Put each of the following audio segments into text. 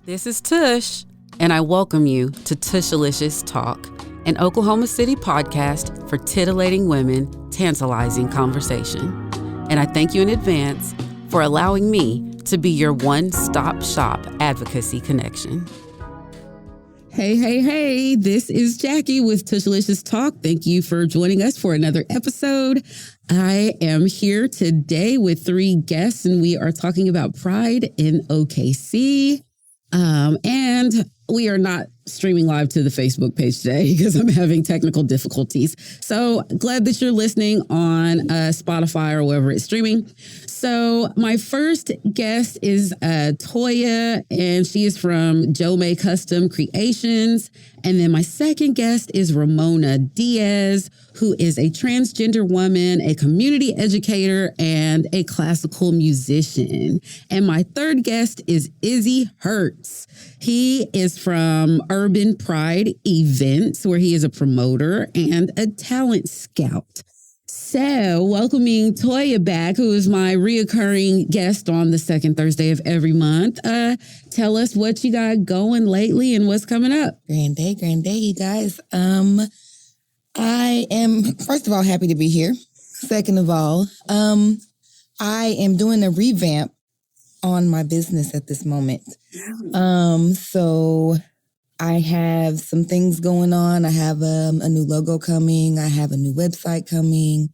This is Tush, and I welcome you to Tushalicious Talk, an Oklahoma City podcast for titillating women, tantalizing conversation. And I thank you in advance for allowing me to be your one-stop shop advocacy connection. Hey, this is Jackie with Tushalicious Talk. Thank you for joining us for another episode. I am here today with three guests, and we are talking about Pride in OKC. And we are not streaming live to the Facebook page today because I'm having technical difficulties. So glad that you're listening on Spotify or wherever it's streaming. So my first guest is Toya, and she is from Jome Custom Creations. And then my second guest is Ramona Diaz, who is a transgender woman, a community educator, and a classical musician. And my third guest is Izzy Hurts. He is from Urban Pride Events, where he is a promoter and a talent scout. So, welcoming Toya back, who is my reoccurring guest on the second Thursday of every month. Tell us what you got going lately and what's coming up. Grand day, you guys. I am, first of all, happy to be here. Second of all, I am doing a revamp on my business at this moment. So I have some things going on. I have a new logo coming. I have a new website coming.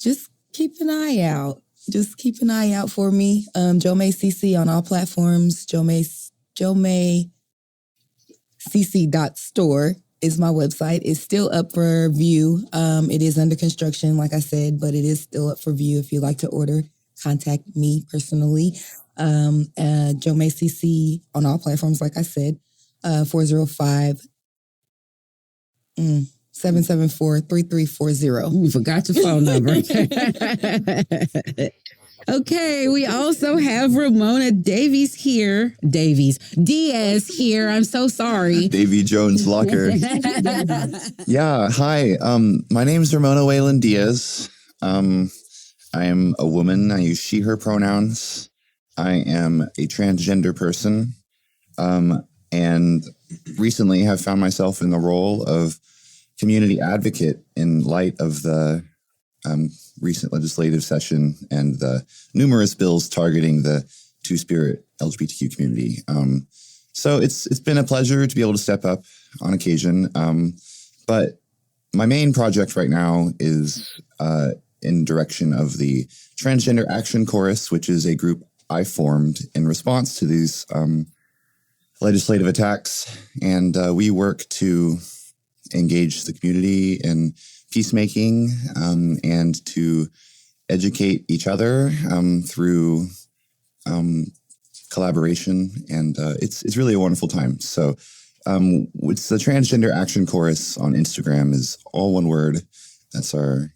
Just keep an eye out. Just keep an eye out for me. Jome CC on all platforms. JomeCC.store is my website. It's still up for view. It is under construction, like I said, but it is still up for view. If you'd like to order, contact me personally. Jome CC on all platforms, like I said, 405-774-3340. You forgot your phone number. Okay, we also have Ramona Diaz here. I'm so sorry. Davy Jones Locker. Yeah, hi. My name is Ramona Wayland Diaz. I am a woman. I use she, her pronouns. I am a transgender person. And recently have found myself in the role of community advocate in light of the recent legislative session and the numerous bills targeting the two-spirit LGBTQ community. So it's been a pleasure to be able to step up on occasion. But my main project right now is in direction of the Transgender Action Chorus, which is a group I formed in response to these legislative attacks. And we work to engage the community in peacemaking and to educate each other through collaboration. And it's really a wonderful time. So it's the Transgender Action Chorus on Instagram is all one word. That's our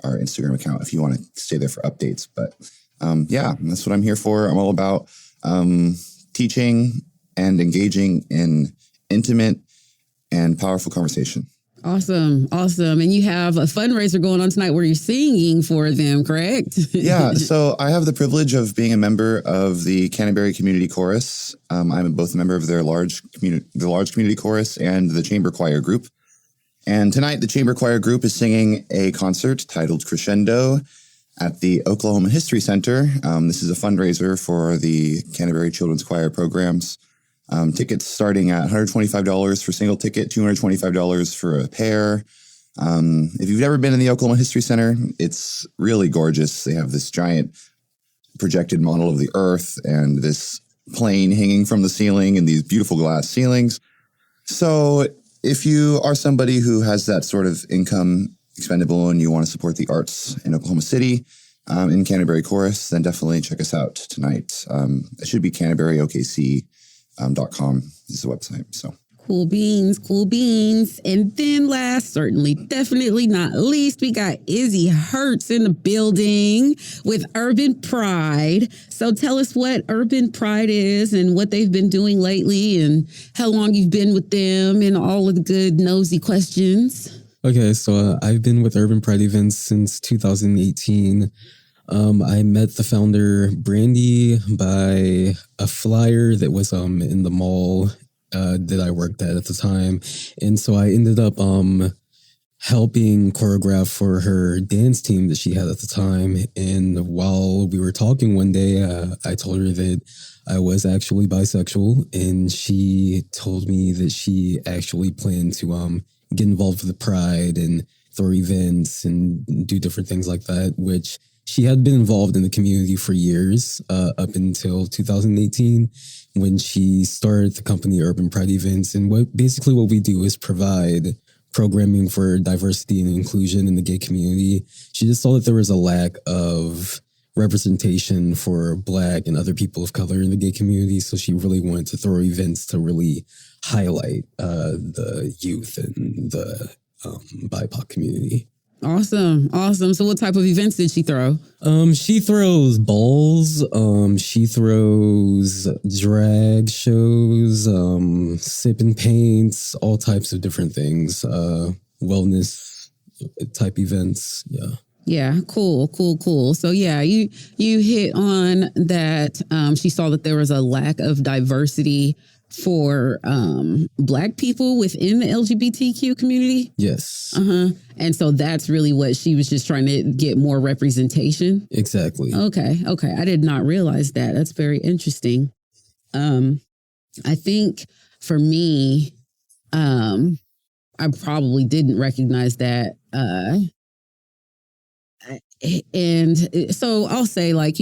Instagram account if you want to stay there for updates. But yeah, that's what I'm here for. I'm all about teaching and engaging in intimate and powerful conversation. Awesome. And you have a fundraiser going on tonight where you're singing for them, correct? Yeah. So I have the privilege of being a member of the Canterbury Community Chorus. I'm both a member of their large community chorus and the chamber choir group. And tonight, the chamber choir group is singing a concert titled Crescendo at the Oklahoma History Center. This is a fundraiser for the Canterbury Children's Choir programs. Tickets starting at $125 for a single ticket, $225 for a pair. If you've never been in the Oklahoma History Center, it's really gorgeous. They have this giant projected model of the earth and this plane hanging from the ceiling and these beautiful glass ceilings. So if you are somebody who has that sort of income expendable and you want to support the arts in Oklahoma City, in Canterbury Chorus, then definitely check us out tonight. It should be CanterburyOKC.com is the website. So cool beans. And then last, certainly, definitely not least, we got Izzy Hurts in the building with Urban Pride. So tell us what Urban Pride is and what they've been doing lately and how long you've been with them and all of the good nosy questions. Okay, so I've been with Urban Pride Events since 2018. I met the founder, Brandy, by a flyer that was in the mall that I worked at the time. And so I ended up helping choreograph for her dance team that she had at the time. And while we were talking one day, I told her that I was actually bisexual, and she told me that she actually planned to get involved with the Pride and throw events and do different things like that, which she had been involved in the community for years, up until 2018, when she started the company Urban Pride Events. And what we do is provide programming for diversity and inclusion in the gay community. She just saw that there was a lack of representation for Black and other people of color in the gay community. So she really wanted to throw events to really highlight the youth and the BIPOC community. Awesome. So what type of events did she throw? She throws balls. She throws drag shows, sip and paints, all types of different things, wellness type events. Yeah. Yeah, cool. So yeah, you hit on that. She saw that there was a lack of diversity for Black people within the LGBTQ community. Yes. And so that's really what she was just trying to get more representation. Exactly. Okay. I did not realize that. That's very interesting. I think for me, I probably didn't recognize that. And so I'll say, like,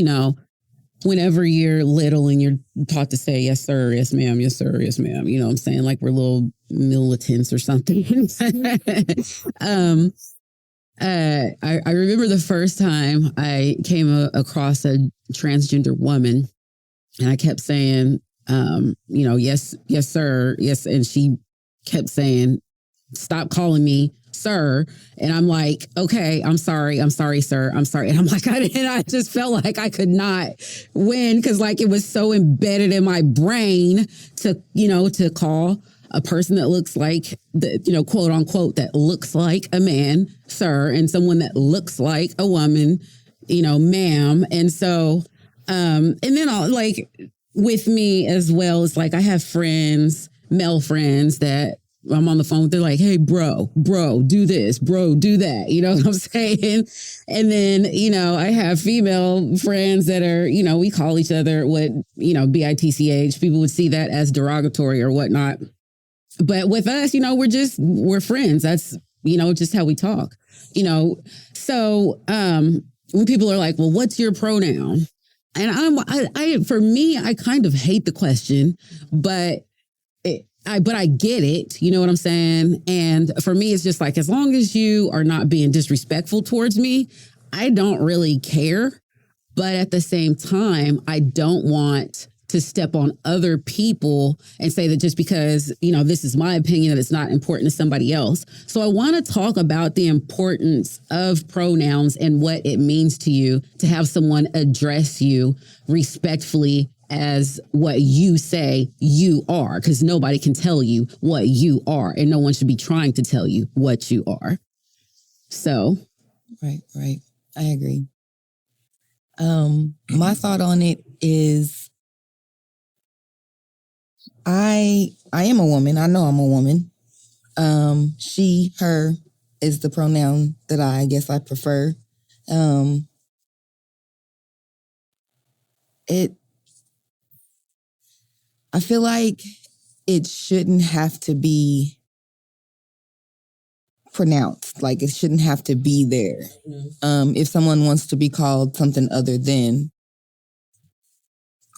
whenever you're little and you're taught to say, yes, sir, yes, ma'am, yes, sir, yes, ma'am, you know what I'm saying? Like we're little militants or something. I remember the first time I came across a transgender woman, and I kept saying, yes, sir, yes. And she kept saying, stop calling me sir. And I'm like, okay, I'm sorry, sir. I'm sorry. And I'm like, I just felt like I could not win, because like it was so embedded in my brain to call a person that looks like quote unquote, that looks like a man, sir, and someone that looks like a woman, ma'am. And so, and then I'll, like, with me as well, it's like I have friends, male friends, that I'm on the phone with. They're like, hey, bro, do this, bro, do that. You know what I'm saying? And then, I have female friends that are, we call each other what, BITCH. People would see that as derogatory or whatnot. But with us, we're friends. That's, just how we talk, So when people are like, well, what's your pronoun? And for me, I kind of hate the question, but I get it. You know what I'm saying? And for me, it's just like, as long as you are not being disrespectful towards me, I don't really care. But at the same time, I don't want to step on other people and say that just because, this is my opinion, that it's not important to somebody else. So I want to talk about the importance of pronouns and what it means to you to have someone address you respectfully as what you say you are, because nobody can tell you what you are, and no one should be trying to tell you what you are. So. Right. I agree. My thought on it is, I am a woman. I know I'm a woman. She, her is the pronoun that I guess I prefer. I feel like it shouldn't have to be pronounced. Like, it shouldn't have to be there. Mm-hmm. If someone wants to be called something other than,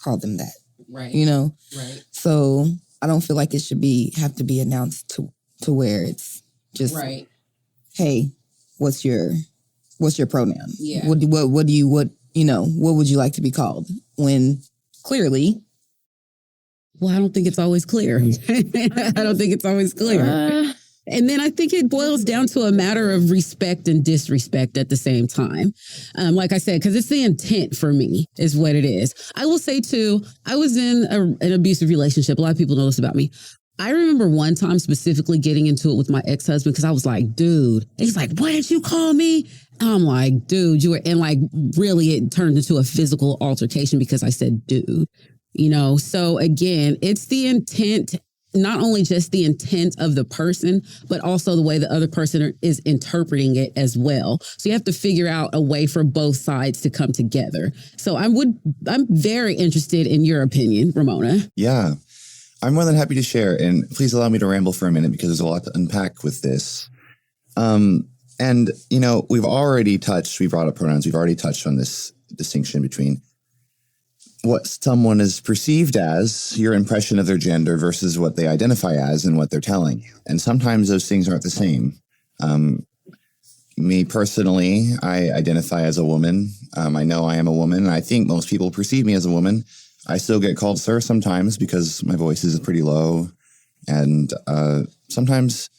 call them that. Right. Right. So I don't feel like it should have to be announced to where it's just, right. Hey, what's your pronoun? Yeah. What would you like to be called? When clearly. Well, I don't think it's always clear. And then I think it boils down to a matter of respect and disrespect at the same time. Like I said, because it's the intent for me is what it is. I will say too, I was in an abusive relationship. A lot of people know this about me. I remember one time specifically getting into it with my ex-husband because I was like, dude, he's like, what did you call me? I'm like, dude, you were, and like really it turned into a physical altercation because I said, dude, you know? So again, it's the intent, not only just the intent of the person, but also the way the other person is interpreting it as well. So you have to figure out a way for both sides to come together. So I'm very interested in your opinion, Ramona. Yeah. I'm more than happy to share, and please allow me to ramble for a minute because there's a lot to unpack with this. And, you know, we brought up pronouns. We've already touched on this distinction between what someone is perceived as, your impression of their gender versus what they identify as and what they're telling you. And sometimes those things aren't the same. Me personally, I identify as a woman. I know I am a woman, and I think most people perceive me as a woman. I still get called sir sometimes because my voice is pretty low. And sometimes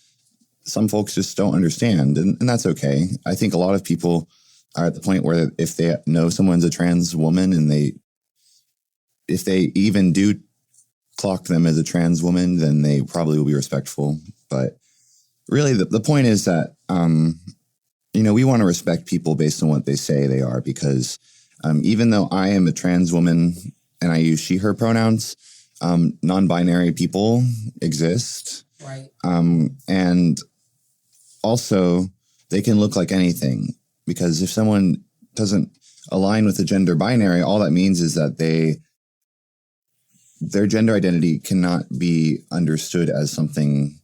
some folks just don't understand, and that's okay. I think a lot of people are at the point where if they know someone's a trans woman and if they even do clock them as a trans woman, then they probably will be respectful. But really, the point is that, you know, we want to respect people based on what they say they are, because even though I am a trans woman and I use she, her pronouns, non-binary people exist. Right. And also they can look like anything, because if someone doesn't align with the gender binary, all that means is that their gender identity cannot be understood as something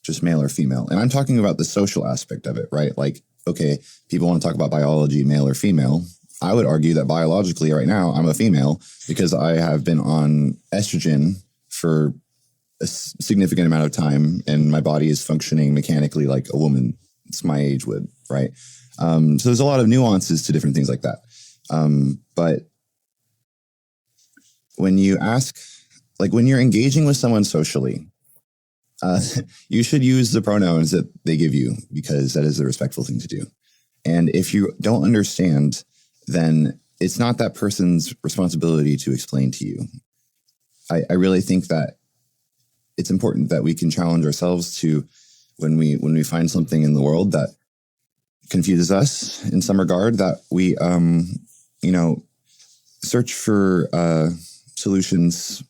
just male or female. And I'm talking about the social aspect of it, right? Like, okay, people want to talk about biology, male or female. I would argue that biologically right now I'm a female because I have been on estrogen for a significant amount of time and my body is functioning mechanically like a woman. It's my age would, right? So there's a lot of nuances to different things like that. But when you ask, like when you're engaging with someone socially, you should use the pronouns that they give you, because that is the respectful thing to do. And if you don't understand, then it's not that person's responsibility to explain to you. I really think that it's important that we can challenge ourselves to, when we find something in the world that confuses us in some regard, that we, you know, search for solutions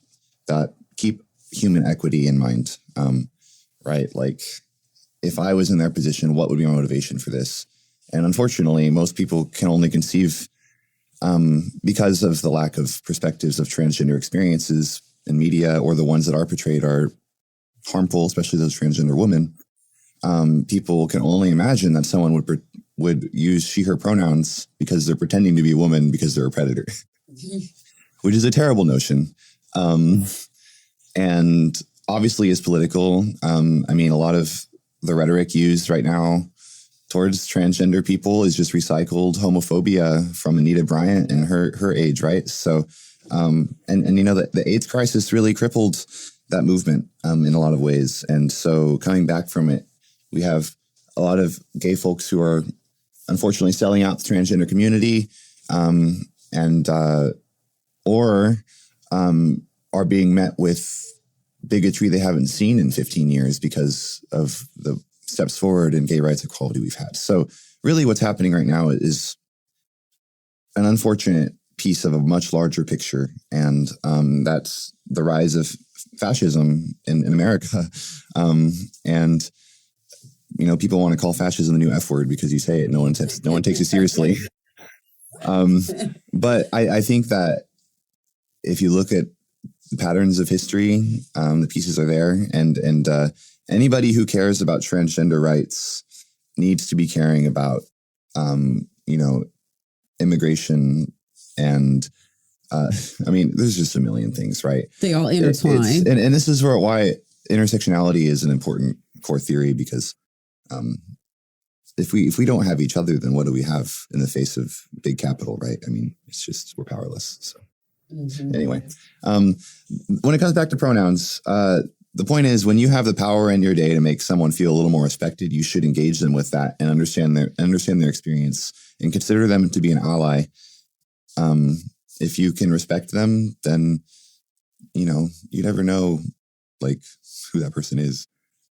that keep human equity in mind, right? Like, if I was in their position, what would be my motivation for this? And unfortunately, most people can only conceive, because of the lack of perspectives of transgender experiences in media, or the ones that are portrayed are harmful, especially those transgender women. People can only imagine that someone would use she, her pronouns because they're pretending to be a woman because they're a predator, which is a terrible notion. And obviously is political. I mean, a lot of the rhetoric used right now towards transgender people is just recycled homophobia from Anita Bryant and her age, right? So, and you know, the AIDS crisis really crippled that movement in a lot of ways. And so coming back from it, we have a lot of gay folks who are unfortunately selling out the transgender community, or are being met with bigotry they haven't seen in 15 years because of the steps forward in gay rights equality we've had. So really what's happening right now is an unfortunate piece of a much larger picture. And that's the rise of fascism in America. And, you know, people want to call fascism the new F word because you say it. No one takes it seriously. But I think that if you look at the patterns of history, the pieces are there. And anybody who cares about transgender rights needs to be caring about, you know, immigration and, I mean, there's just a million things, right? They all intertwine. And this is why intersectionality is an important core theory, because if we don't have each other, then what do we have in the face of big capital, right? I mean, it's just, we're powerless. So anyway, when it comes back to pronouns, the point is, when you have the power in your day to make someone feel a little more respected, you should engage them with that and understand their experience and consider them to be an ally. If you can respect them, then, you know, you never know like who that person is,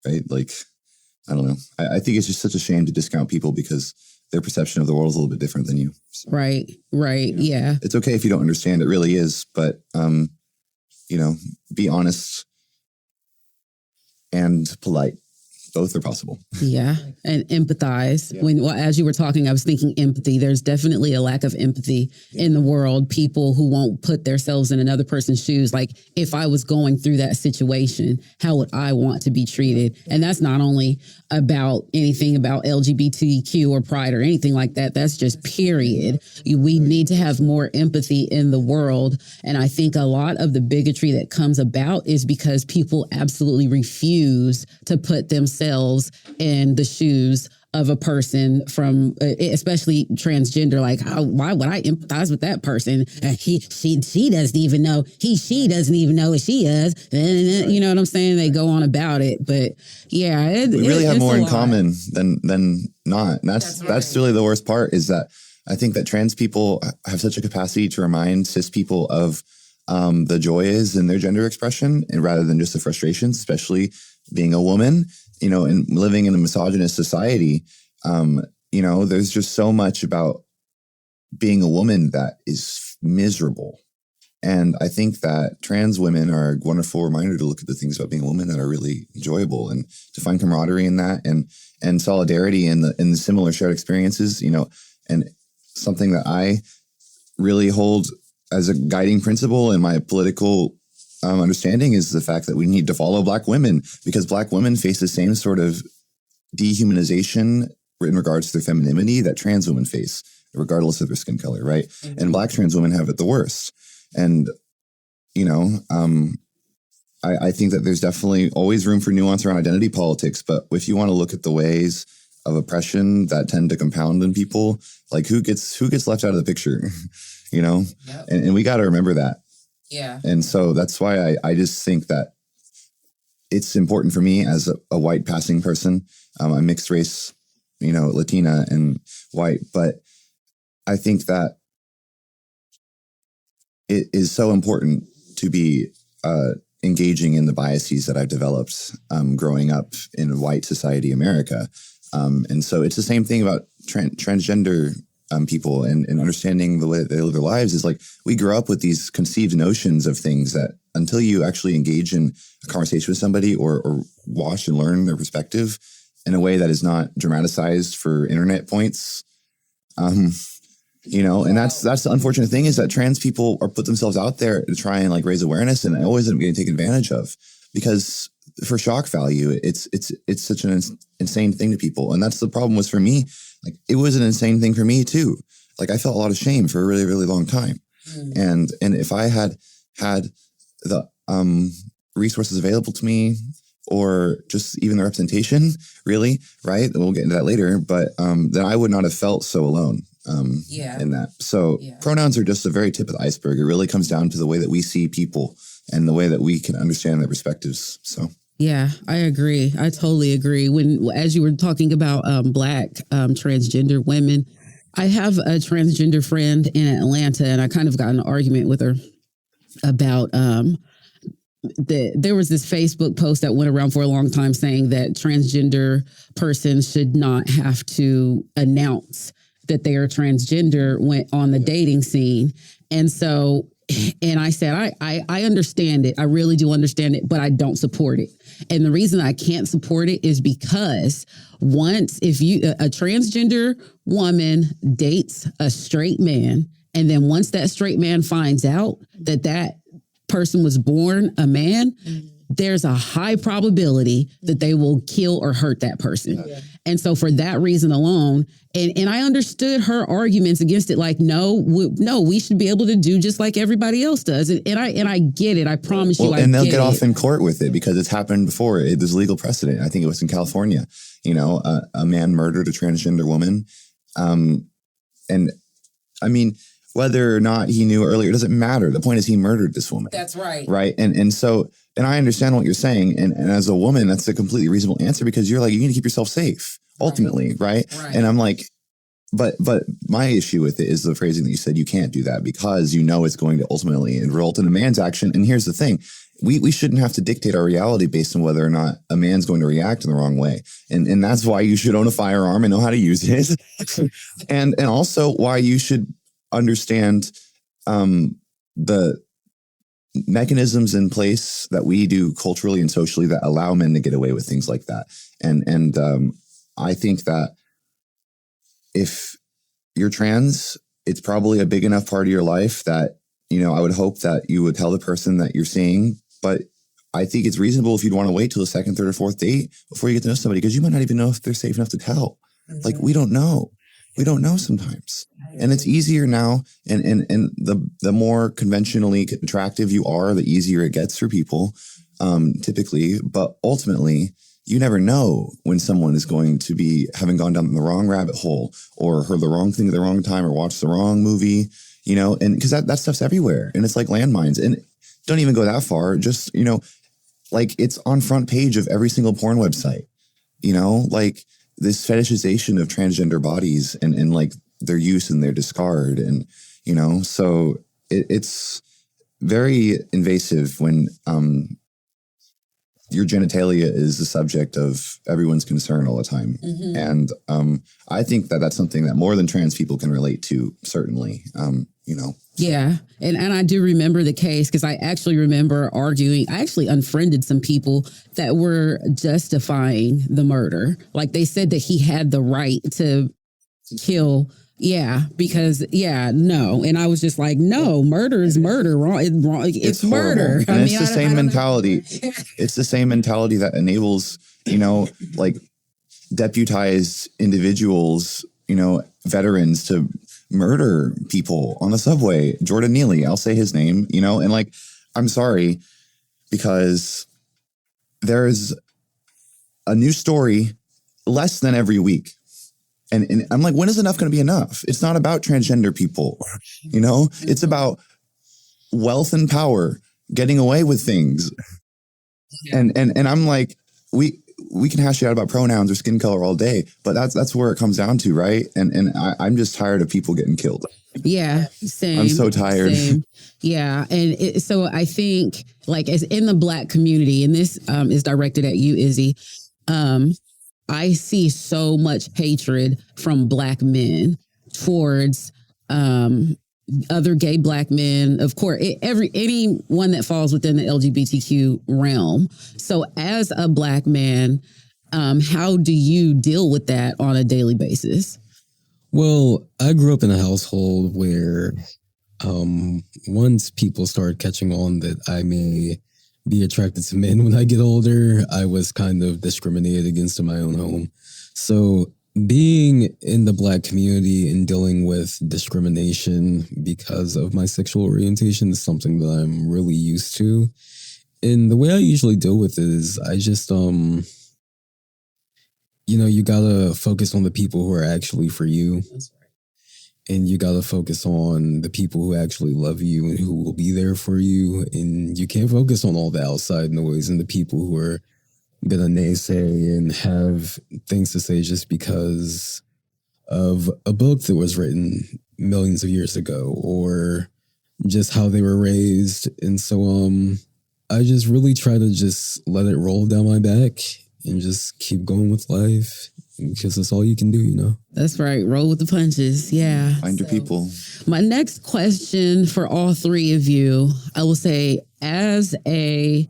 right? Like, I don't know. I think it's just such a shame to discount people because their perception of the world is a little bit different than you. So, Right. Yeah. It's okay if you don't understand. It really is. But, be honest and polite. Both are possible. Yeah. And empathize. Yeah. As you were talking, I was thinking empathy. There's definitely a lack of empathy in the world. People who won't put themselves in another person's shoes. Like, if I was going through that situation, how would I want to be treated? And that's not only about anything about LGBTQ or pride or anything like that. That's just period. We need to have more empathy in the world. And I think a lot of the bigotry that comes about is because people absolutely refuse to put themselves in the shoes of a person from, especially transgender. Like, why would I empathize with that person? She doesn't even know. She doesn't even know what she is. You know what I'm saying? They go on about it, but yeah, we really have more in common than not. And that's really the worst part, is that I think that trans people have such a capacity to remind cis people of the joys in their gender expression, and rather than just the frustrations, especially being a woman, and living in a misogynist society. There's just so much about being a woman that is miserable. And I think that trans women are a wonderful reminder to look at the things about being a woman that are really enjoyable, and to find camaraderie in that, and solidarity in the similar shared experiences, and something that I really hold as a guiding principle in my political understanding is the fact that we need to follow Black women, because Black women face the same sort of dehumanization in regards to their femininity that trans women face, regardless of their skin color, right? Mm-hmm. And Black trans women have it the worst. And, I think that there's definitely always room for nuance around identity politics, but if you want to look at the ways of oppression that tend to compound in people, like who gets left out of the picture, Yep. And we got to remember that. Yeah. And so that's why I just think that it's important for me as a white passing person. I'm mixed race, Latina and white, but I think that it is so important to be engaging in the biases that I've developed growing up in white society America. And so it's the same thing about transgender people and understanding the way that they live their lives. Is like, we grow up with these conceived notions of things that until you actually engage in a conversation with somebody or watch and learn their perspective in a way that is not dramatized for internet points, and that's the unfortunate thing, is that trans people are put themselves out there to try and like raise awareness, and always end up getting taken advantage of, because for shock value, it's such an insane thing to people. And that's the problem was for me. Like, it was an insane thing for me too. Like, I felt a lot of shame for a really, really long time. Mm. And if I had the resources available to me, or just even the representation, really, right? We'll get into that later. But then I would not have felt so alone in that. So pronouns are just a very tip of the iceberg. It really comes down to the way that we see people and the way that we can understand their perspectives. So. Yeah, I agree. I totally agree. As you were talking about Black transgender women, I have a transgender friend in Atlanta, and I kind of got in an argument with her about there was this Facebook post that went around for a long time saying that transgender persons should not have to announce that they are transgender when on the dating scene. And so, and I said, I understand it. I really do understand it, but I don't support it. And the reason I can't support it is because if a transgender woman dates a straight man, and then once that straight man finds out that person was born a man, there's a high probability that they will kill or hurt that person. Yeah. And so for that reason alone, and I understood her arguments against it, like, no, we should be able to do just like everybody else does. And I get it. I promise you. And they'll get off in court with it because it's happened before. There's legal precedent. I think it was in California, a man murdered a transgender woman. And I mean, whether or not he knew earlier, it doesn't matter. The point is he murdered this woman. That's right. Right. And so, and I understand what you're saying. And as a woman, that's a completely reasonable answer, because you're like, you need to keep yourself safe ultimately. Right. And I'm like, but my issue with it is the phrasing that you said, you can't do that because it's going to ultimately result in a man's action. And here's the thing, we shouldn't have to dictate our reality based on whether or not a man's going to react in the wrong way. And that's why you should own a firearm and know how to use it. and also why you should understand the mechanisms in place that we do culturally and socially that allow men to get away with things like that. And I think that if you're trans, it's probably a big enough part of your life that, I would hope that you would tell the person that you're seeing. But I think it's reasonable if you'd want to wait till the second, third, or fourth date before you get to know somebody, because you might not even know if they're safe enough to tell. Like, we don't know. We don't know sometimes. And it's easier now. And the more conventionally attractive you are, the easier it gets for people, typically. But ultimately, you never know when someone is going to be having gone down the wrong rabbit hole or heard the wrong thing at the wrong time or watched the wrong movie, and because that stuff's everywhere. And it's like landmines. And don't even go that far. Just, like it's on front page of every single porn website, like this fetishization of transgender bodies and like their use and their discard. And, so it's very invasive when your genitalia is the subject of everyone's concern all the time. Mm-hmm. And I think that that's something that more than trans people can relate to, certainly, Yeah. And I do remember the case because I actually remember arguing. I actually unfriended some people that were justifying the murder. Like they said that he had the right to kill. Yeah, because no. And I was just like, no, murder is murder. Wrong. It's murder. And it's the same mentality. It's the same mentality that enables, like deputized individuals, veterans to murder people on the subway. Jordan Neely, I'll say his name, and like, I'm sorry, because there's a new story less than every week. And I'm like, when is enough going to be enough? It's not about transgender people, it's about wealth and power, getting away with things. And I'm like, we can hash it out about pronouns or skin color all day, but that's where it comes down to, right? And I'm just tired of people getting killed. Yeah, same. I'm so tired. Same. Yeah, and so I think, like, as in the Black community, and this is directed at you, Izzy. I see so much hatred from Black men towards other gay Black men, of course, anyone that falls within the LGBTQ realm. So as a Black man, how do you deal with that on a daily basis? Well, I grew up in a household where once people started catching on that I may be attracted to men when I get older, I was kind of discriminated against in my own home. So being in the Black community and dealing with discrimination because of my sexual orientation is something that I'm really used to. And the way I usually deal with it is I just, you gotta focus on the people who are actually for you. That's right. And you gotta focus on the people who actually love you and who will be there for you. And you can't focus on all the outside noise and the people who are gonna naysay and have things to say just because of a book that was written millions of years ago or just how they were raised. And so I just really try to just let it roll down my back and just keep going with life because that's all you can do, That's right. Roll with the punches. Yeah. Find your people. My next question for all three of you, I will say, as a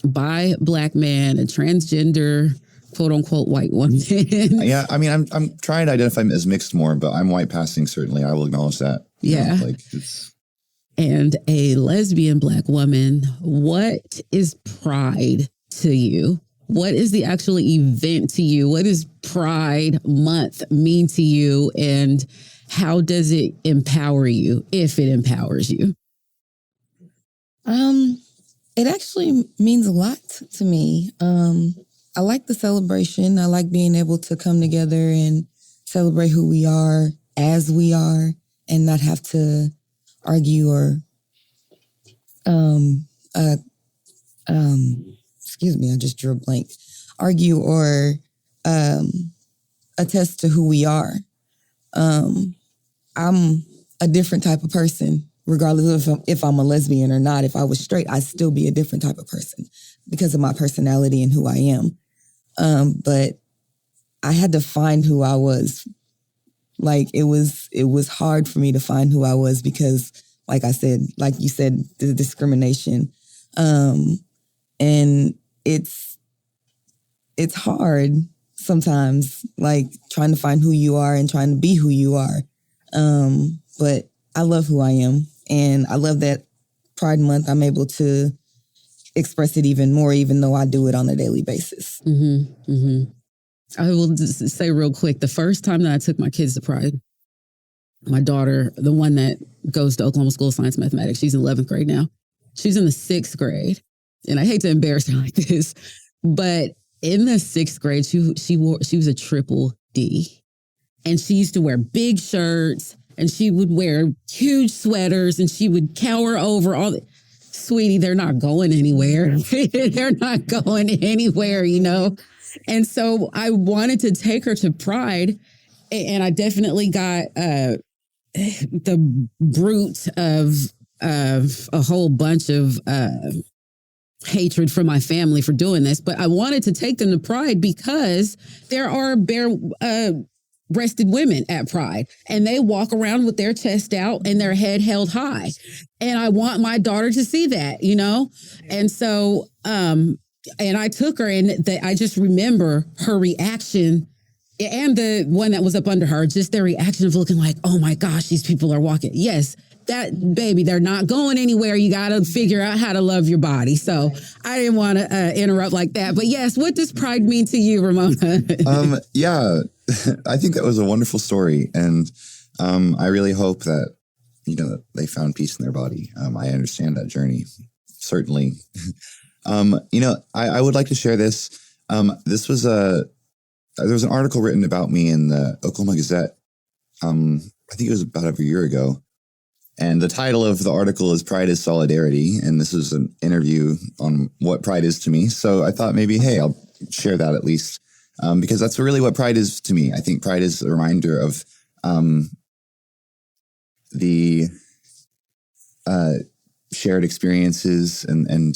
bi Black man, a transgender, quote unquote, white woman. Yeah. I mean, I'm trying to identify as mixed more, but I'm white passing. Certainly. I will acknowledge that. Yeah. And a lesbian Black woman, what is pride to you? What is the actual event to you? What does Pride Month mean to you? And how does it empower you, if it empowers you? It actually means a lot to me. I like the celebration. I like being able to come together and celebrate who we are as we are and not have to argue or excuse me, I just drew a blank. Argue or attest to who we are. I'm a different type of person regardless of if I'm a lesbian or not. If I was straight, I'd still be a different type of person because of my personality and who I am. But I had to find who I was. Like it was hard for me to find who I was because, like I said, like you said, the discrimination, and it's hard sometimes, like trying to find who you are and trying to be who you are. But I love who I am, and I love that Pride Month I'm able to express it even more, even though I do it on a daily basis. Mm-hmm, mm-hmm. I will just say real quick, the first time that I took my kids to Pride, my daughter, the one that goes to Oklahoma School of Science and Mathematics, she's in 11th grade now. She's in the 6th grade. And I hate to embarrass her like this, but in the 6th grade, she was a triple D. And she used to wear big shirts and she would wear huge sweaters and she would cower over all the... Sweetie, they're not going anywhere. They're not going anywhere, you know? And so I wanted to take her to Pride, and I definitely got the brunt of a whole bunch of hatred from my family for doing this. But I wanted to take them to Pride because there are breasted women at Pride, and they walk around with their chest out and their head held high. And I want my daughter to see that, you know? And so, and I took her, and I just remember her reaction, and the one that was up under her, just their reaction of looking like, oh my gosh, these people are walking. Yes, that baby, they're not going anywhere. You got to figure out how to love your body. So I didn't want to interrupt like that. But yes, what does Pride mean to you, Ramona? Yeah, I think that was a wonderful story. And I really hope that, you know, they found peace in their body. I understand that journey, certainly. You know, I would like to share this. This was there was an article written about me in the Oklahoma Gazette. I think it was about a year ago. And the title of the article is Pride is Solidarity. And this is an interview on what Pride is to me. So I thought maybe, hey, I'll share that at least. Because that's really what Pride is to me. I think Pride is a reminder of the shared experiences and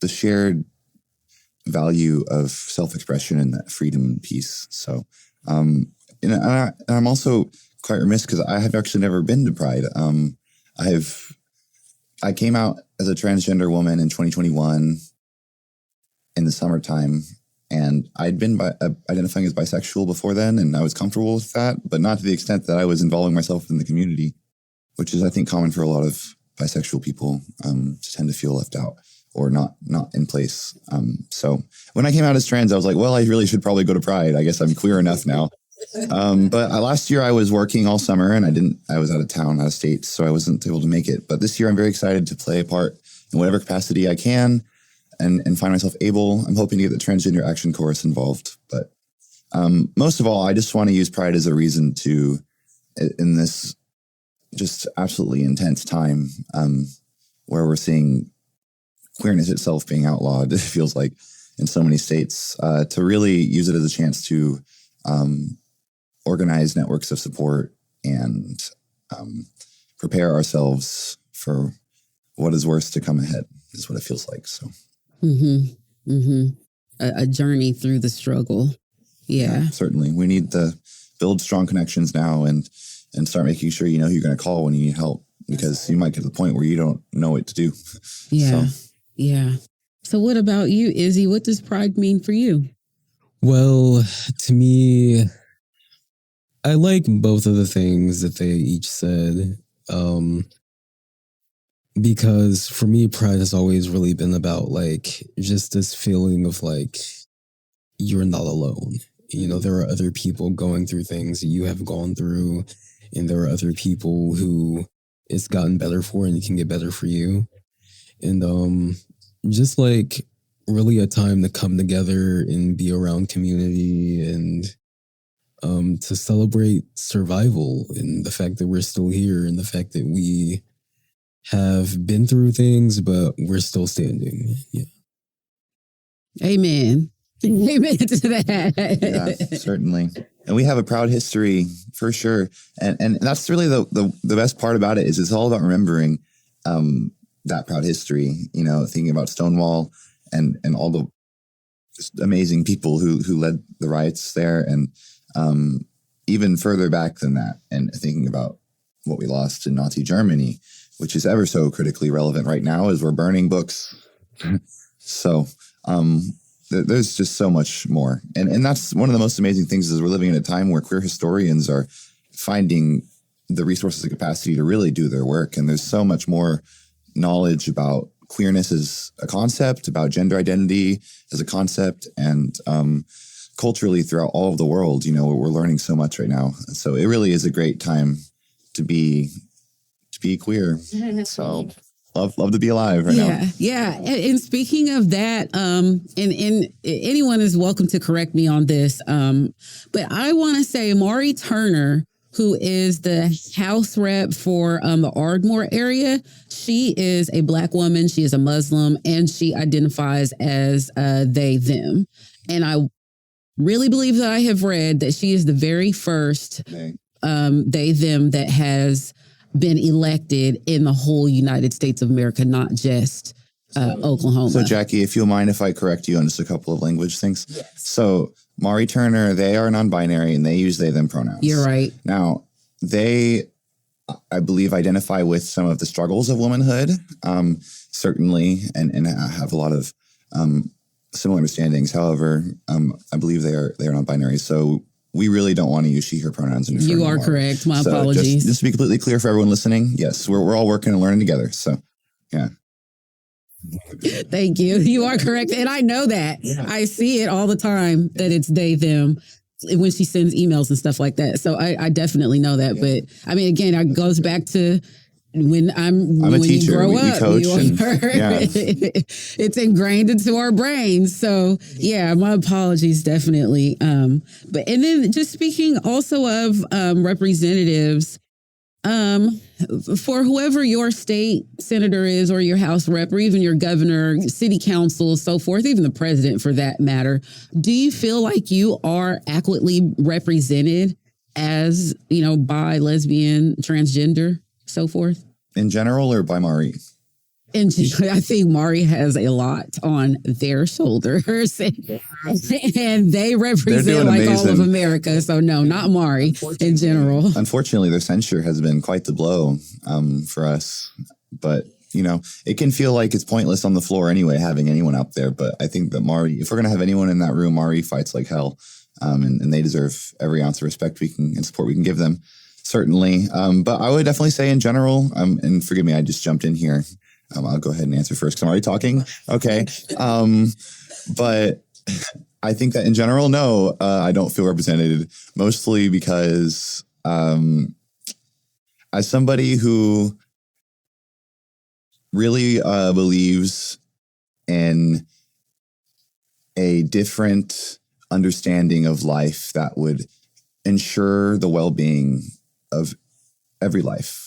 the shared value of self-expression and that freedom and peace. So, and I'm also quite remiss because I have actually never been to Pride. I came out as a transgender woman in 2021 in the summertime, and I'd been identifying as bisexual before then, and I was comfortable with that, but not to the extent that I was involving myself in the community, which is, I think, common for a lot of bisexual people to tend to feel left out or not in place. So when I came out as trans, I was like, well, I really should probably go to Pride. I guess I'm queer enough now. But last year I was working all summer and I was out of town, out of state, so I wasn't able to make it. But this year I'm very excited to play a part in whatever capacity I can and find myself able. I'm hoping to get the Transgender Action Chorus involved. But most of all, I just want to use Pride as a reason to, in this just absolutely intense time where we're seeing queerness itself being outlawed, it feels like, in so many states, to really use it as a chance to organize networks of support and prepare ourselves for what is worse to come ahead, is what it feels like. So, A journey through the struggle. Yeah, certainly. We need to build strong connections now and start making sure you know who you're going to call when you need help, because you might get to the point where you don't know what to do. Yeah. Yeah. So what about you, Izzy? What does Pride mean for you? Well, to me, I like both of the things that they each said. Because for me, Pride has always really been about like just this feeling of like you're not alone. You know, there are other people going through things that you have gone through, and there are other people who it's gotten better for and it can get better for you. And just like really a time to come together and be around community and to celebrate survival and the fact that we're still here and the fact that we have been through things, but we're still standing. Yeah. Amen. Amen to that. Yeah, certainly. And we have a proud history for sure. And that's really the best part about it is it's all about remembering that proud history, you know, thinking about Stonewall and all the just amazing people who led the riots there. And even further back than that, and thinking about what we lost in Nazi Germany, which is ever so critically relevant right now as we're burning books. So there's just so much more. And that's one of the most amazing things is we're living in a time where queer historians are finding the resources and capacity to really do their work. And there's so much more knowledge about queerness as a concept, about gender identity as a concept, and culturally throughout all of the world. You know, we're learning so much right now. So it really is a great time to be queer. So love to be alive right now. Yeah. And speaking of that, and anyone is welcome to correct me on this, but I want to say Maury Turner, who is the House rep for the Ardmore area, she is a Black woman. She is a Muslim, and she identifies as they, them. And I really believe that I have read that she is the very first they, them that has been elected in the whole United States of America, not just Oklahoma. So Jackie, if you'll mind if I correct you on just a couple of language things. Yes. So Maury Turner, they are non-binary and they use they, them pronouns. You're right. Now, they, I believe, identify with some of the struggles of womanhood, certainly, and have a lot of similar understandings. However, I believe they are non-binary. So we really don't want to use she, her pronouns. In you are correct. My apologies. Just to be completely clear for everyone listening, yes, we're all working and learning together. So, yeah. Thank you. You are correct. And I know that. Yeah. I see it all the time that it's they, them when she sends emails and stuff like that. So I definitely know that. Yeah. But I mean, again, it goes back to when I'm a teacher. You grow up, coach it's ingrained into our brains. So yeah, my apologies, definitely. But and then just speaking also of representatives, for whoever your state senator is or your House rep or even your governor, city council, so forth, even the president for that matter, do you feel like you are adequately represented as, you know, bi, lesbian, transgender, so forth? In general or by Maury? And I think Maury has a lot on their shoulders and they represent like amazing. All of America. So no, not Maury in general. Unfortunately, their censure has been quite the blow for us. But, you know, it can feel like it's pointless on the floor anyway, having anyone out there. But I think that Maury, if we're going to have anyone in that room, Maury fights like hell. And they deserve every ounce of respect and support we can give them. Certainly. But I would definitely say in general, and forgive me, I just jumped in here. I'll go ahead and answer first because I'm already talking. Okay. But I think that in general, no, I don't feel represented, mostly because as somebody who really believes in a different understanding of life that would ensure the well-being of every life.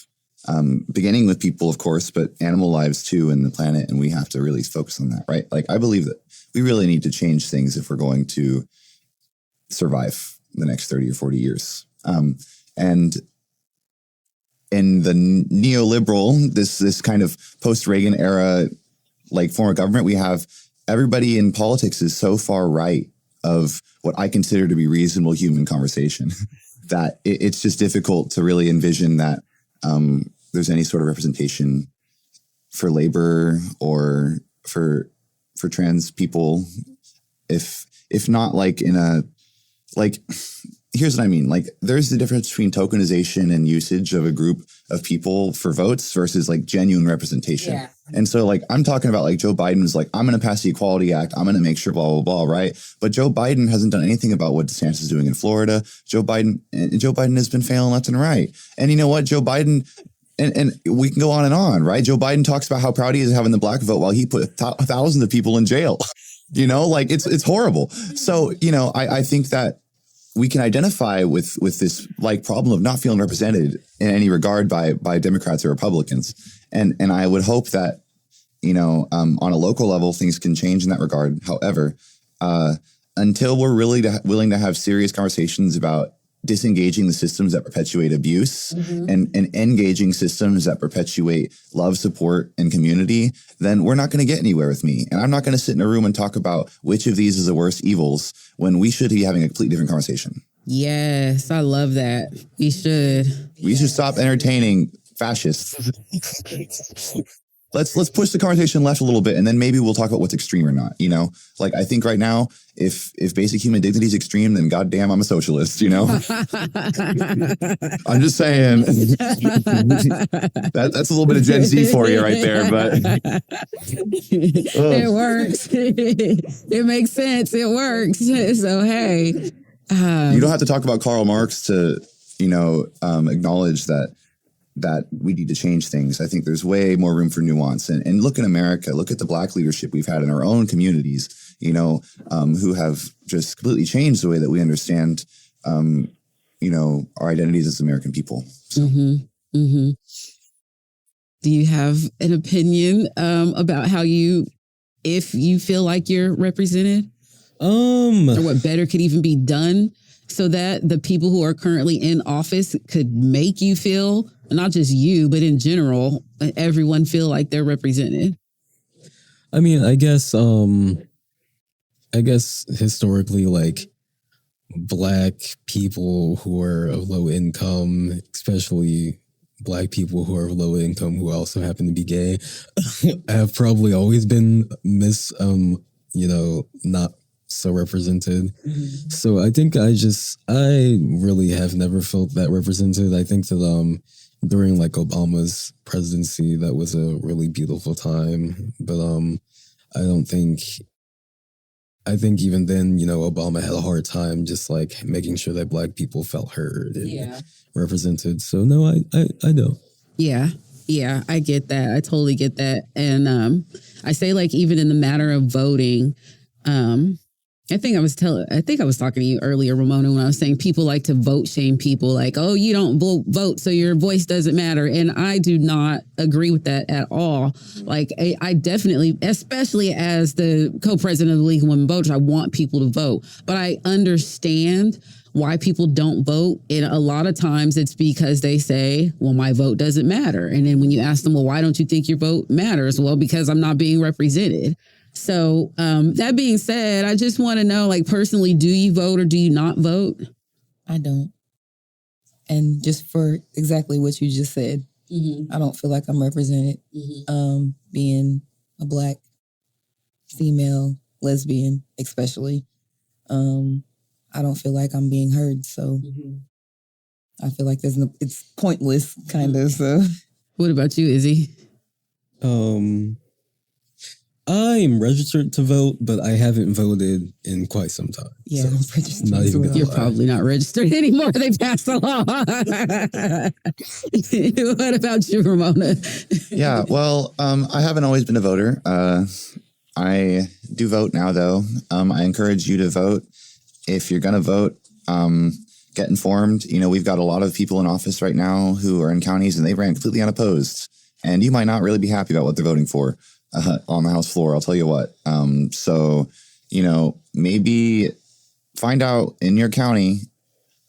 Beginning with people, of course, but animal lives too, and the planet. And we have to really focus on that, right? Like, I believe that we really need to change things if we're going to survive the next 30 or 40 years. And in the neoliberal, this kind of post-Reagan era, like form of government, we have everybody in politics is so far right of what I consider to be reasonable human conversation that it's just difficult to really envision that there's any sort of representation for labor or for trans people, if not like in a, like, here's what I mean. Like, there's the difference between tokenization and usage of a group of people for votes versus like genuine representation. Yeah. And so like, I'm talking about like Joe Biden is like, I'm going to pass the Equality Act. I'm going to make sure blah, blah, blah. Right. But Joe Biden hasn't done anything about what DeSantis is doing in Florida. Joe Biden has been failing left and right. And you know what? Joe Biden, and we can go on, right? Joe Biden talks about how proud he is of having the black vote while he put thousands of people in jail. You know, like it's horrible. So, you know, I think that we can identify with this like problem of not feeling represented in any regard by Democrats or Republicans. And I would hope that, you know, on a local level, things can change in that regard. However, until we're really willing to have serious conversations about disengaging the systems that perpetuate abuse and engaging systems that perpetuate love, support, and community, then we're not going to get anywhere with me. And I'm not going to sit in a room and talk about which of these is the worst evils when we should be having a completely different conversation. Yes, I love that. We should. We should stop entertaining fascists. Let's push the conversation left a little bit, and then maybe we'll talk about what's extreme or not. You know, like I think right now, if basic human dignity is extreme, then goddamn, I'm a socialist. You know, I'm just saying that's a little bit of Gen Z for you right there. But it works. It makes sense. It works. So hey, you don't have to talk about Karl Marx to acknowledge that we need to change things. I think there's way more room for nuance. And look in America, look at the Black leadership we've had in our own communities, who have just completely changed the way that we understand, our identities as American people. So. Do you have an opinion about how if you feel like you're represented? Or what better could even be done so that the people who are currently in office could make you feel, not just you, but in general, everyone feel like they're represented? I mean, I guess historically, like Black people who are of low income, especially Black people who are of low income who also happen to be gay, have probably always been not so represented. So I think I really have never felt that represented. I think that during like Obama's presidency, that was a really beautiful time. But I think even then, Obama had a hard time just like making sure that Black people felt heard and represented. So no, I don't. Yeah, I get that. I totally get that. And I say, like, even in the matter of voting, I think I was talking to you earlier, Ramona, when I was saying people like to vote shame people, like, oh, you don't vote, so your voice doesn't matter. And I do not agree with that at all. Like, I definitely, especially as the co-president of the League of Women Voters, I want people to vote. But I understand why people don't vote. And a lot of times it's because they say, well, my vote doesn't matter. And then when you ask them, well, why don't you think your vote matters? Well, because I'm not being represented. So that being said, I just want to know, like, personally, do you vote or do you not vote? I don't. And just for exactly what you just said, I don't feel like I'm represented. Being a Black female, lesbian, especially, I don't feel like I'm being heard. So I feel like it's pointless, kind of. So, what about you, Izzy? I'm registered to vote, but I haven't voted in quite some time. Yeah, so I'm registered. Not even You're probably not registered anymore. They passed the law. What about you, Ramona? Yeah, well, I haven't always been a voter. I do vote now, though. I encourage you to vote. If you're going to vote, get informed. We've got a lot of people in office right now who are in counties and they ran completely unopposed. And you might not really be happy about what they're voting for. On the House floor, I'll tell you what. So, maybe find out in your county,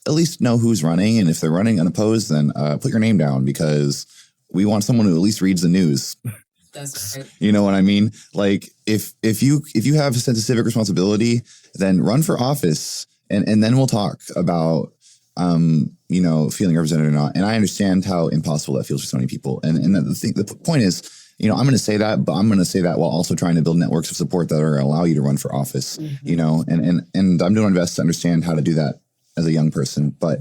at least know who's running. And if they're running unopposed, then put your name down because we want someone who at least reads the news. That's right. You know what I mean? Like if you have a sense of civic responsibility, then run for office and then we'll talk about, feeling represented or not. And I understand how impossible that feels for so many people. And the point is, I'm going to say that, but I'm going to say that while also trying to build networks of support that are going to allow you to run for office, and I'm doing my best to understand how to do that as a young person. But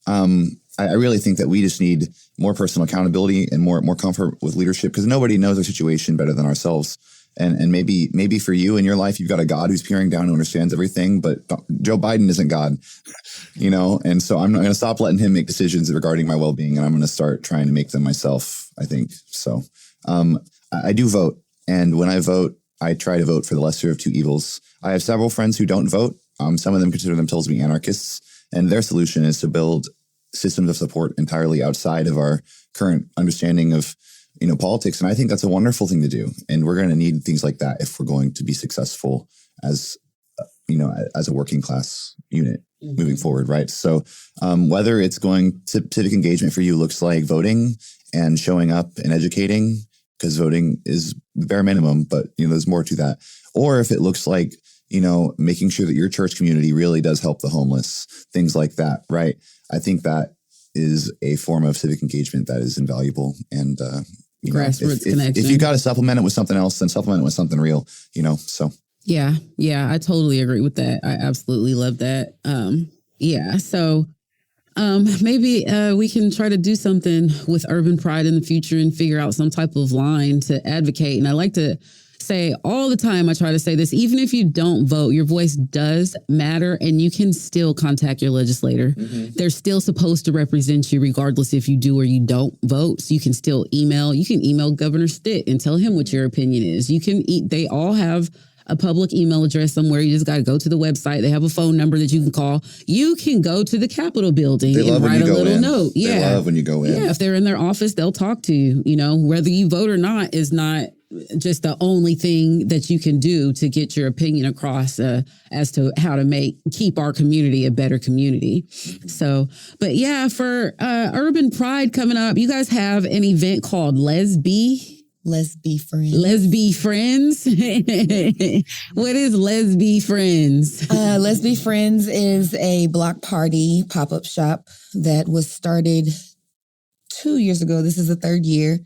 I really think that we just need more personal accountability and more comfort with leadership because nobody knows our situation better than ourselves. And maybe for you in your life, you've got a God who's peering down who understands everything, but Joe Biden isn't God, and so I'm not going to stop letting him make decisions regarding my well-being. And I'm going to start trying to make them myself, I think. So I do vote. And when I vote, I try to vote for the lesser of two evils. I have several friends who don't vote. Some of them consider themselves to be anarchists. And their solution is to build systems of support entirely outside of our current understanding of politics. And I think that's a wonderful thing to do. And we're going to need things like that if we're going to be successful as as a working class unit moving forward, right? So whether it's going to civic engagement for you looks like voting and showing up and educating, because voting is the bare minimum, but there's more to that. Or if it looks like, making sure that your church community really does help the homeless, things like that, right? I think that is a form of civic engagement that is invaluable. And grassroots connection. If you got to supplement it with something else, then supplement it with something real, so. Yeah, I totally agree with that. I absolutely love that. So maybe we can try to do something with Urban Pride in the future and figure out some type of line to advocate. And I like to say all the time, I try to say this, even if you don't vote, your voice does matter and you can still contact your legislator. Mm-hmm. They're still supposed to represent you regardless if you do or you don't vote. So you can still email Governor Stitt and tell him what your opinion is. They all have a public email address somewhere. You just got to go to the website. They have a phone number that you can call. You can go to the Capitol building and write a little note. Yeah. They love when you go in. Yeah. If they're in their office, they'll talk to you. Whether you vote or not is not just the only thing that you can do to get your opinion across as to how to keep our community a better community. So, but yeah, for Urban Pride coming up, you guys have an event called Lezbee Friends. Lezbee Friends? What is Lezbee Friends? Lezbee Friends is a block party pop-up shop that was started 2 years ago. This is the third year.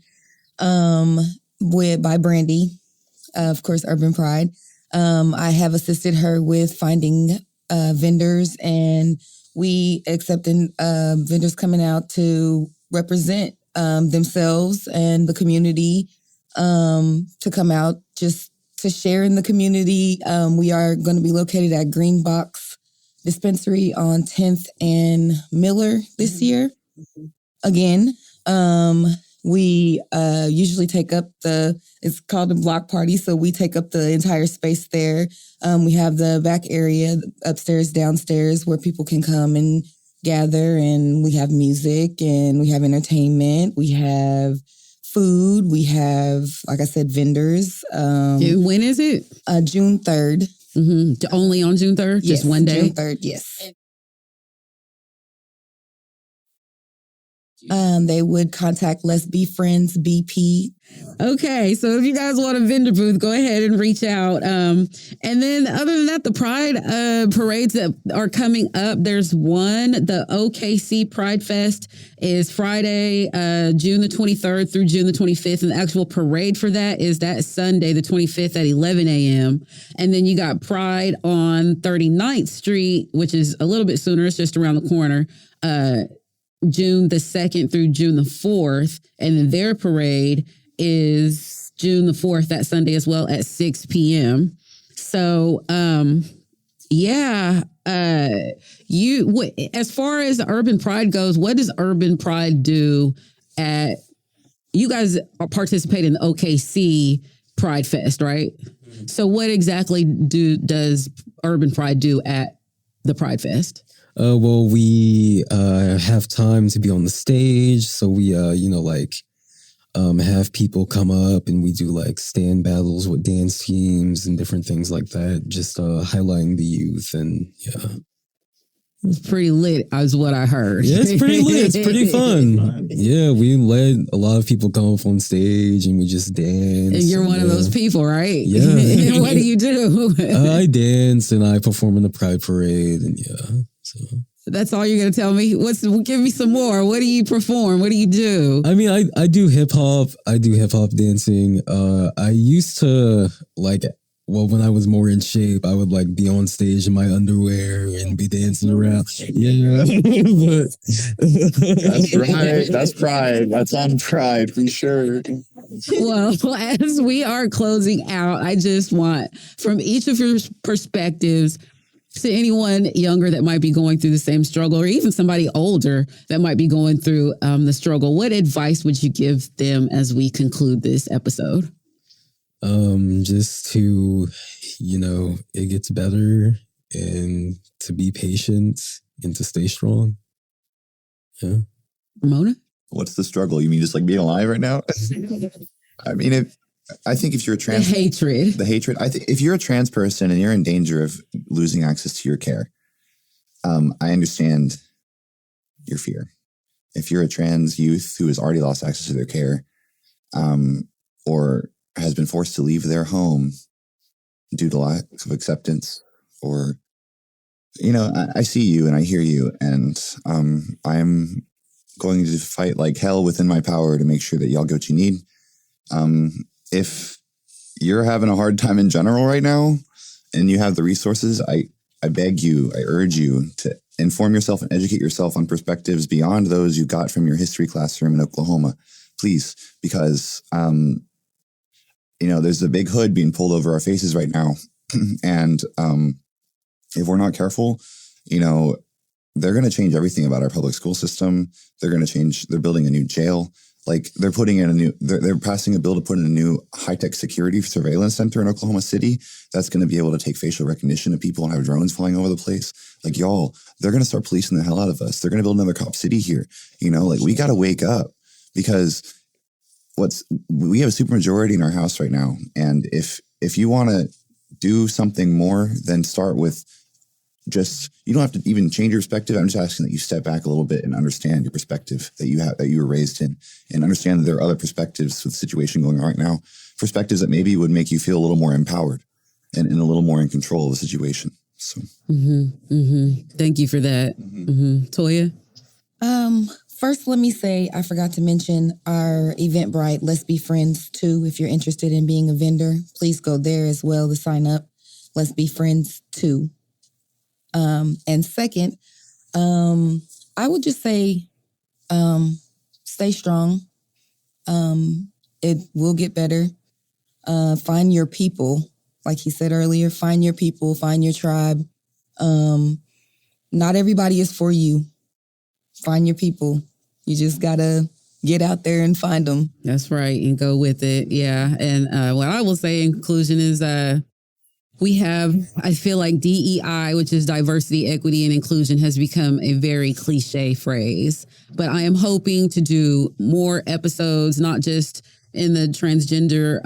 By Brandy, of course, Urban Pride. I have assisted her with finding vendors, and we accepted vendors coming out to represent themselves and the community, to come out just to share in the community. We are going to be located at Green Box Dispensary on 10th and Miller this year. Again, we usually take up it's called a block party, so we take up the entire space there. We have the back area, upstairs, downstairs, where people can come and gather, and we have music, and we have entertainment, we have food, we have, like I said, vendors. When is it? June 3rd. Mm-hmm. Only on June 3rd? Yes, just one day? June 3rd, yes. They would contact Lezbee Friends BP. Okay, so if you guys want a vendor booth, go ahead and reach out. And then other than that, the Pride parades that are coming up, there's one. The OKC Pride Fest is Friday, June the 23rd through June the 25th. And the actual parade for that is that Sunday, the 25th at 11 a.m. And then you got Pride on 39th Street, which is a little bit sooner. It's just around the corner. June the 2nd through June the 4th. And then their parade is June the 4th, that Sunday as well, at 6 p.m. So, as far as Urban Pride goes, what does Urban Pride do you guys participate in the OKC Pride Fest, right? Mm-hmm. So what exactly does Urban Pride do at the Pride Fest? Well, we have time to be on the stage, so we have people come up and we do stand battles with dance teams and different things like that, just highlighting the youth. And it's pretty lit, is what I heard. Yeah, it's pretty lit. It's pretty fun. Yeah, we let a lot of people come up on stage and we just dance. And you're one of those people, right? Yeah. And what do you do? I dance and I perform in the Pride Parade, and so. That's all you're going to tell me? Give me some more. What do you perform? What do you do? I mean, I do hip hop. I do hip hop dancing. I used to when I was more in shape, I would be on stage in my underwear and be dancing around. Yeah. That's right. That's Pride. That's on Pride for sure. Well, as we are closing out, I just want, from each of your perspectives, to anyone younger that might be going through the same struggle, or even somebody older that might be going through the struggle, what advice would you give them as we conclude this episode? Just to, it gets better, and to be patient and to stay strong. Yeah. Ramona? What's the struggle? You mean just being alive right now? I mean, I think if you're a The trans, hatred. the hatred. I think if you're a trans person and you're in danger of losing access to your care, I understand your fear. If you're a trans youth who has already lost access to their care, or has been forced to leave their home due to lack of acceptance, or, I see you and I hear you, and I'm going to fight like hell within my power to make sure that y'all get what you need. If you're having a hard time in general right now and you have the resources, I beg you, I urge you to inform yourself and educate yourself on perspectives beyond those you got from your history classroom in Oklahoma, please, because, there's a big hood being pulled over our faces right now. And if we're not careful, they're going to change everything about our public school system. They're building a new jail. Like they're passing a bill to put in a new high-tech security surveillance center in Oklahoma City that's going to be able to take facial recognition of people and have drones flying over the place. Like, y'all, they're going to start policing the hell out of us. They're going to build another cop city here. We got to wake up, because we have a supermajority in our House right now. And if you want to do something more, then start with you don't have to even change your perspective. I'm just asking that you step back a little bit and understand your perspective that you were raised in, and understand that there are other perspectives with the situation going on right now, perspectives that maybe would make you feel a little more empowered and a little more in control of the situation. So, Thank you for that. Toya? First, let me say, I forgot to mention our Eventbrite, Lezbee Friends 2. If you're interested in being a vendor, please go there as well to sign up. Lezbee Friends 2. And second, I would just say, stay strong. It will get better. Find your people. Like he said earlier, find your people, find your tribe. Not everybody is for you. Find your people. You just gotta get out there and find them. That's right. And go with it. Yeah. And what I will say in conclusion is I feel like DEI, which is diversity, equity, and inclusion, has become a very cliche phrase. But I am hoping to do more episodes, not just in the transgender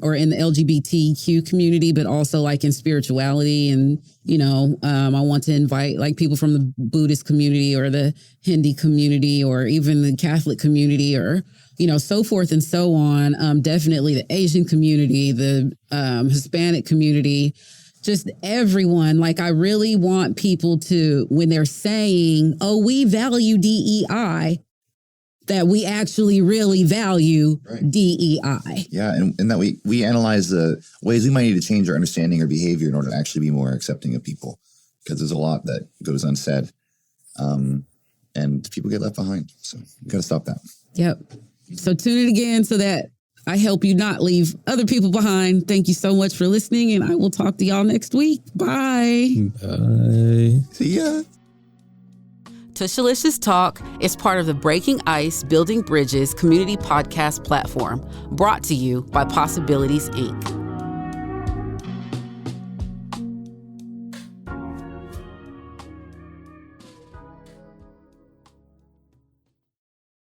or in the LGBTQ community, but also like in spirituality. And, I want to invite like people from the Buddhist community or the Hindi community or even the Catholic community or, so forth and so on. Definitely the Asian community, the Hispanic community, just everyone. Like, I really want people to, when they're saying, oh, we value DEI, that we actually really value DEI. Yeah, and that we analyze the ways we might need to change our understanding or behavior in order to actually be more accepting of people, because there's a lot that goes unsaid, and people get left behind. So we got to stop that. Yep. So tune in again so that I help you not leave other people behind. Thank you so much for listening, and I will talk to y'all next week. Bye. Bye. See ya. Tushalicious Talk is part of the Breaking Ice, Building Bridges community podcast platform, brought to you by Possibilities, Inc.